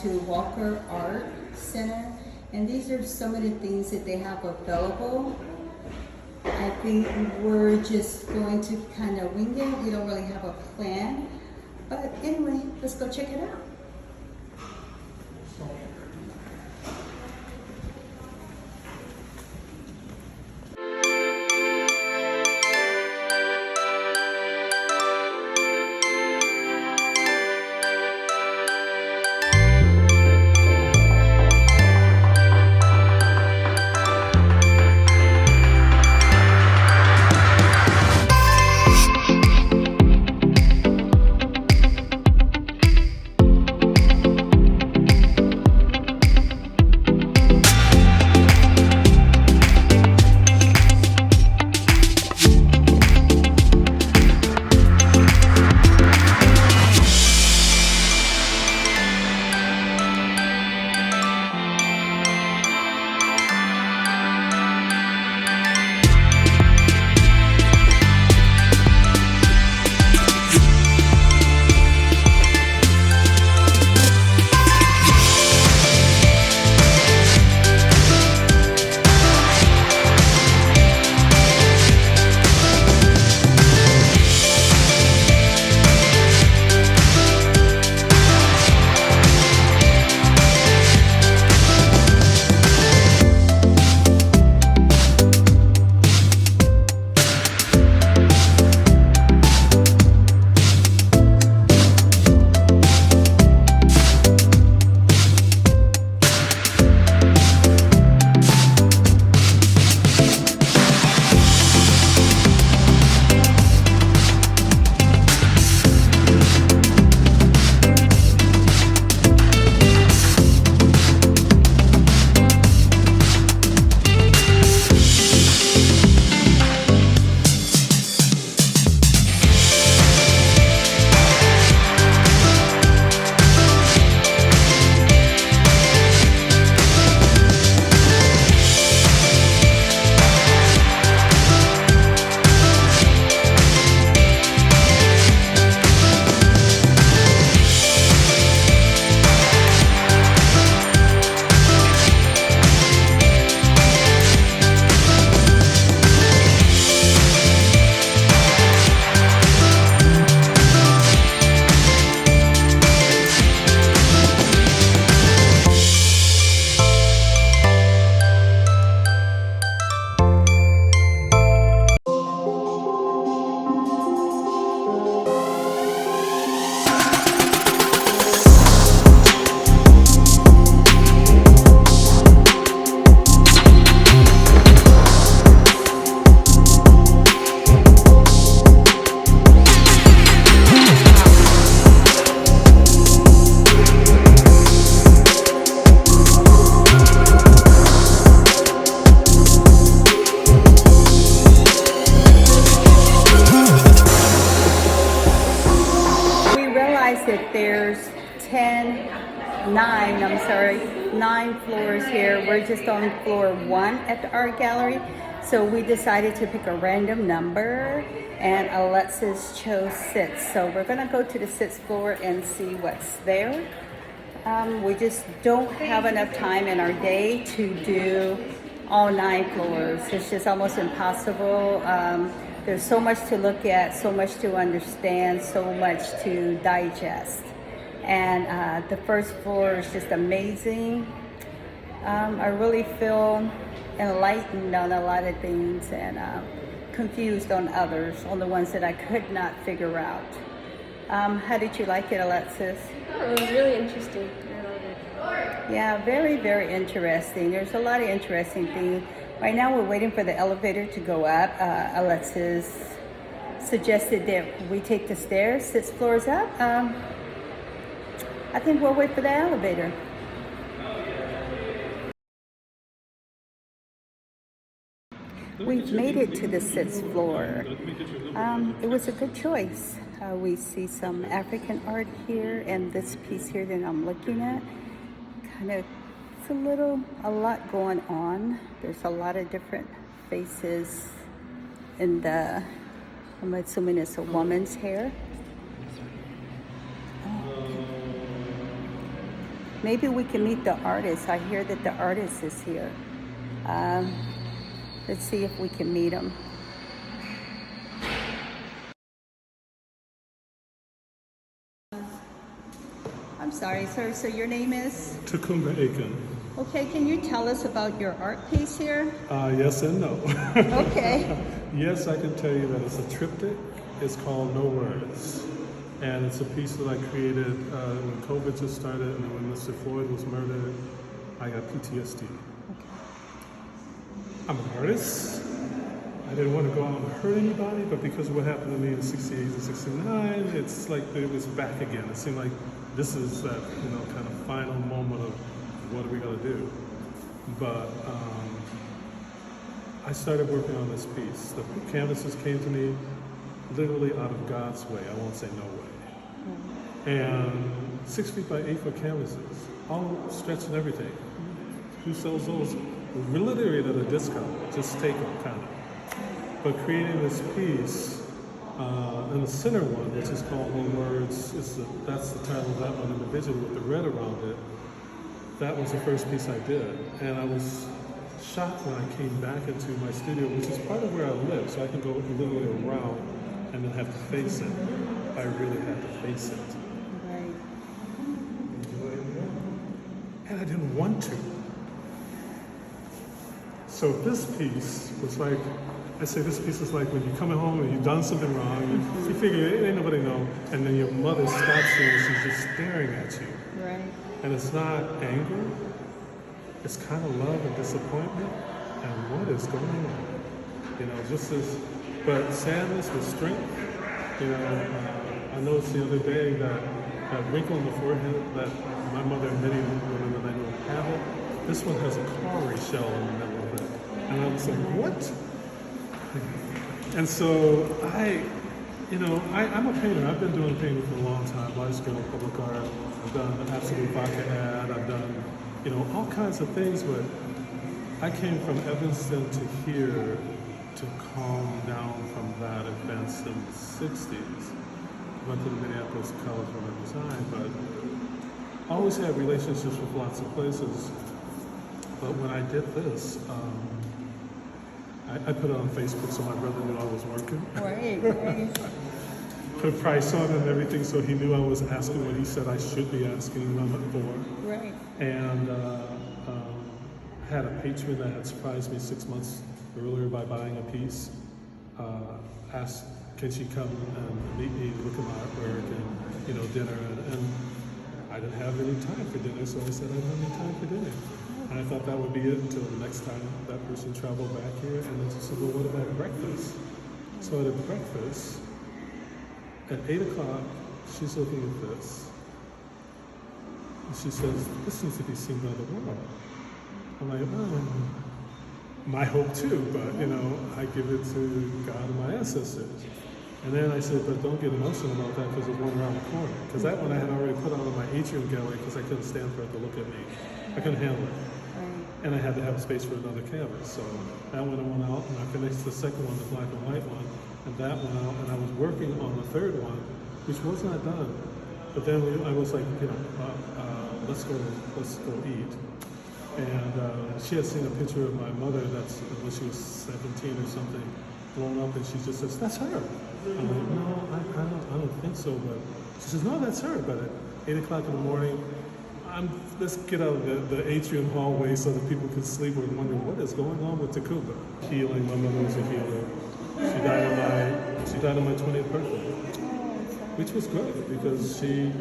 to Walker Art Center, and these are some of the things that they have available. I think we're just going to kind of wing it. We don't really have a plan, but anyway, let's go check it out. That there's 9 floors here. We're just on floor 1 at the art gallery. So we decided to pick a random number, and Alexis chose 6. So we're gonna go to the 6th floor and see what's there. We just don't have enough time in our day to do all 9 floors. It's just almost impossible. There's so much to look at, so much to understand, so much to digest. And the first floor is just amazing. I really feel enlightened on a lot of things and confused on others, on the ones that I could not figure out. How did you like it, Alexis? Oh, it was really interesting. I love it. Yeah, very, very interesting. There's a lot of interesting things. Right now we're waiting for the elevator to go up. Alexis suggested that we take the stairs 6 floors up. I think we'll wait for the elevator. We've made it to the 6th floor. It was a good choice. We see some African art here, and this piece here that I'm looking at, kind of, it's a lot going on. There's a lot of different faces in the, I'm assuming it's a woman's hair. Maybe we can meet the artist. I hear that the artist is here. Um, let's see if we can meet him. I'm sorry, sir. So your name is? Ta-coumba Aiken. Okay, can you tell us about your art piece here? Yes and no. Okay. Yes, I can tell you that it's a triptych. It's called No Words. And it's a piece that I created when COVID just started and then when Mr. Floyd was murdered, I got PTSD. I'm an artist. I didn't want to go out and hurt anybody, but because of what happened to me in 68 and 69, it's like it was back again. It seemed like this is that, kind of final moment of what are we going to do? But I started working on this piece. The canvases came to me literally out of God's way. I won't say no way. And 6 feet by 8 foot canvases, all stretched and everything. Who sells those? We're literally at a discount. Just take them, kind of. But creating this piece, and the center one, which is called No Words, that's the title of that one individually with the red around it. That was the first piece I did. And I was shocked when I came back into my studio, which is part of where I live, so I can go literally around and then have to face it. I really had to face it. Right. And I didn't want to. So this piece was like, I say this piece is like when you're coming home and you've done something wrong, you figure it ain't nobody know, and then your mother stops you and she's just staring at you. Right. And it's not anger, it's kind of love and disappointment, and what is going on? Just as, but sadness with strength. I noticed the other day that wrinkle in the forehead that my mother and many women that I know have it, this one has a cowrie shell in the middle of it. And I was like, what? And so I'm a painter. I've been doing painting for a long time, large scale public art. I've done an Absolute Vodka ad. I've done, all kinds of things, but I came from Evanston to here to calm down from that events in the 60s. Went to the Minneapolis College where I resigned, but I always had relationships with lots of places. But when I did this, I put it on Facebook so my brother knew I was working. Right. Put a price on it and everything, so he knew I was asking what he said I should be asking him for. Right. And had a patron that had surprised me 6 months earlier by buying a piece. Asked, can she come and meet me, look at my artwork, and dinner. And I didn't have any time for dinner, so I said I don't have any time for dinner. And I thought that would be it until the next time that person traveled back here. And then she said, well, what about breakfast? So at breakfast, at 8 o'clock, she's looking at this. And she says, this needs to be seen by the world. I'm like, my hope too, but I give it to God and my ancestors. And then I said, but don't get emotional about that because there's one around the corner. Because that one I had already put out in my atrium gallery because I couldn't stand for it to look at me. I couldn't handle it. And I had to have space for another canvas. So that one I went out and I finished the second one, the black and white one, and that went out, and I was working on the third one, which was not done. But then I was like, let's go eat. And she had seen a picture of my mother that's when she was 17 or something, blown up, and she just says, that's her. I'm like, no, I don't think so. But she says, no, that's her. But at 8 o'clock in the morning, let's get out of the atrium hallway so that people can sleep and wonder what is going on with Ta-coumba. Healing, my mother was a healer. She died on my 20th birthday, which was good because she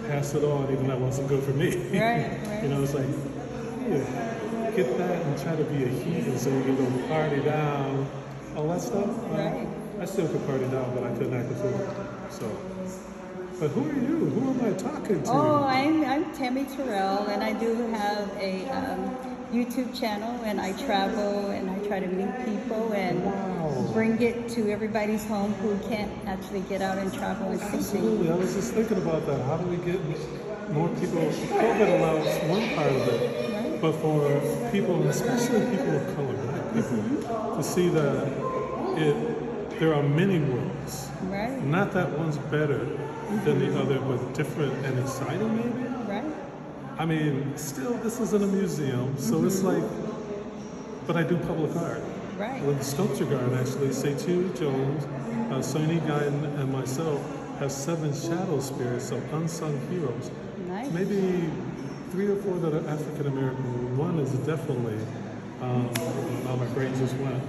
passed it on, even though it wasn't good for me. Right. It's like, get that and try to be a heathen so you can go party down, all that stuff. Right. I still could party down, but I couldn't act a fool. So, but who are you? Who am I talking to? Oh, I'm Tammy Terrell, and I do have a YouTube channel, and I travel and I try to meet people and bring it to everybody's home who can't actually get out and travel and see things. Absolutely. I was just thinking about that. How do we get more people? COVID allows one part of it. Right. But for people, especially people of color, Black people, to see that there are many worlds. Right. Not that one's better than the other, but different and exciting maybe. Right. I mean, still, this isn't a museum, so it's like, but I do public art. Right. With the sculpture guard, actually, Setu Jones, Sony Guiden, and myself have 7 shadow spirits of unsung heroes. Nice. Maybe 3 or 4 that are African American. One is definitely, now my brain just went.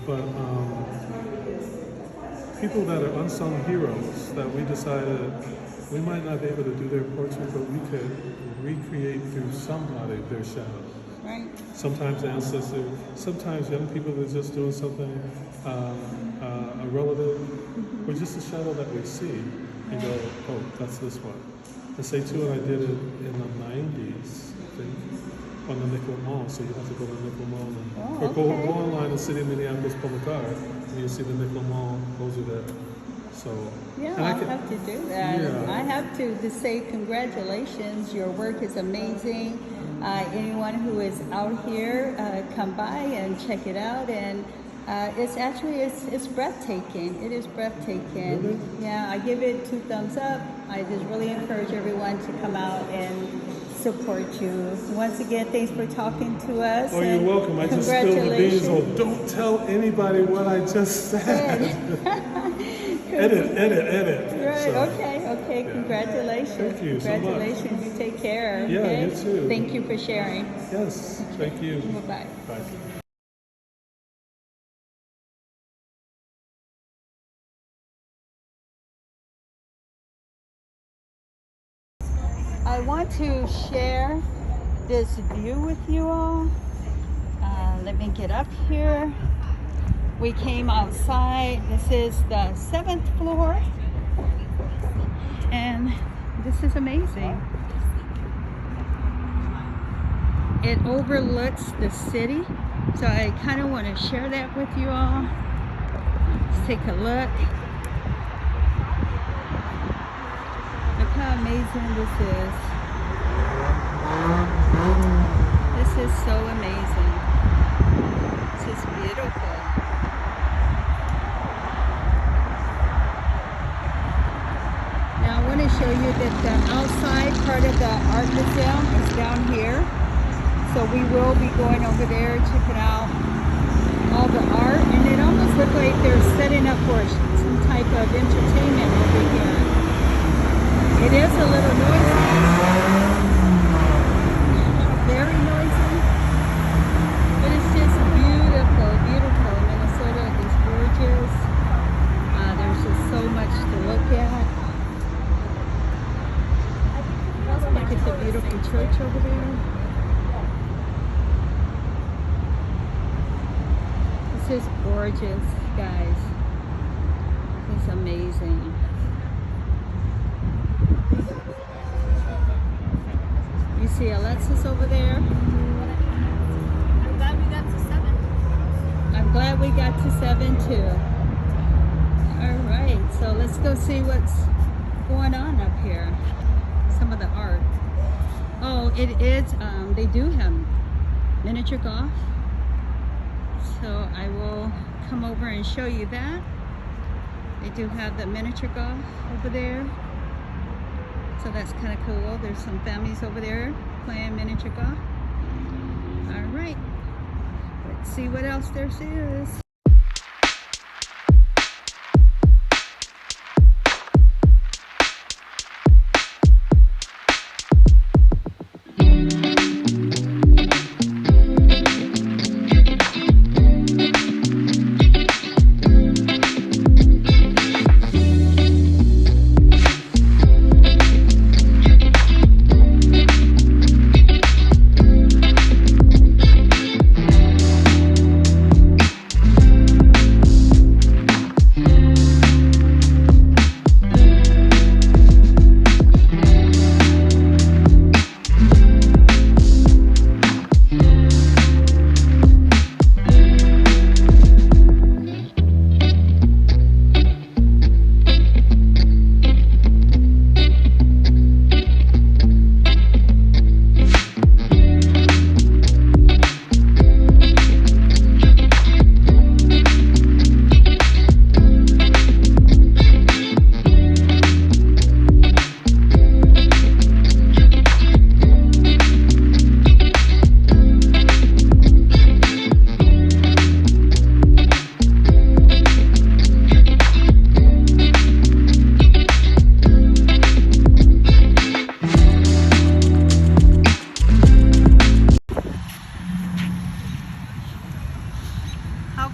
But people that are unsung heroes that we decided we might not be able to do their portrait, but we could recreate through somebody their shadow. Right. Sometimes ancestor, sometimes young people that are just doing something, a relative, or just a shadow that we see and go, oh, that's this one. And say too, and I did it in the 90s, I think, on the Nickel Mall. So you have to go to the Nickel Mall and, or go online to City of Minneapolis Public Art, and you see the Nickel Mall, those are there. So, yeah, and I'll have to do that. Yeah. I have to say congratulations. Your work is amazing. Anyone who is out here, come by and check it out. And it's actually, it's breathtaking. It is breathtaking. Really? Yeah, I give it 2 thumbs up. I just really encourage everyone to come out and support you. Once again, thanks for talking to us. Oh, you're welcome. I just spilled the beans. Oh, don't tell anybody what I just said. edit. Right, So, okay. yeah. Congratulations. Thank you so much. Congratulations. You take care. Yeah, okay? you too. Thank you for sharing. Yes, thank you. Bye-bye. Bye. I want to share this view with you all. Let me get up here. We came outside. This is the 7th floor. And this is amazing. It overlooks the city. So I kind of want to share that with you all. Let's take a look. Look how amazing this is. This is so amazing. This is beautiful. Now I want to show you that the outside part of the art museum is down here. So we will be going over there, checking out all the art. And it almost looks like they're setting up for some type of entertainment over here. It is a little noisy, very noisy, but it's just beautiful, beautiful. Minnesota is gorgeous. There's just so much to look at. Look at the beautiful church over there. This is gorgeous, guys. It's amazing. You see Alexis over there? I'm glad we got to 7. I'm glad we got to 7 too. All right, so let's go see what's going on up here. Some of the art. Oh, it is, they do have miniature golf. So I will come over and show you that. They do have the miniature golf over there. So that's kind of cool. There's some families over there playing miniature golf. All right, let's see what else there is.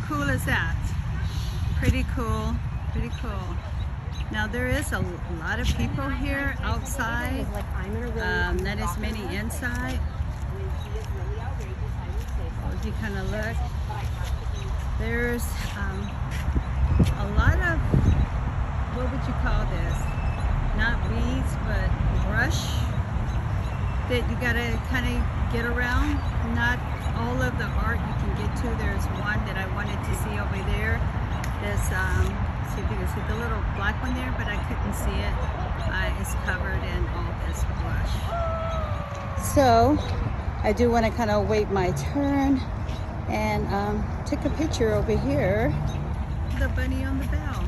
cool is that? Pretty cool, pretty cool. Now there is a lot of people here outside, not as many inside. If you kind of look, there's a lot of, what would you call this? Not weeds, but brush that you gotta kind of get around. Not all of the art you can get to. There's one that I wanted to see over there. This, see if you can see the little black one there, but I couldn't see it. It's covered in all this brush. So I do want to kind of wait my turn and take a picture over here. The bunny on the bell.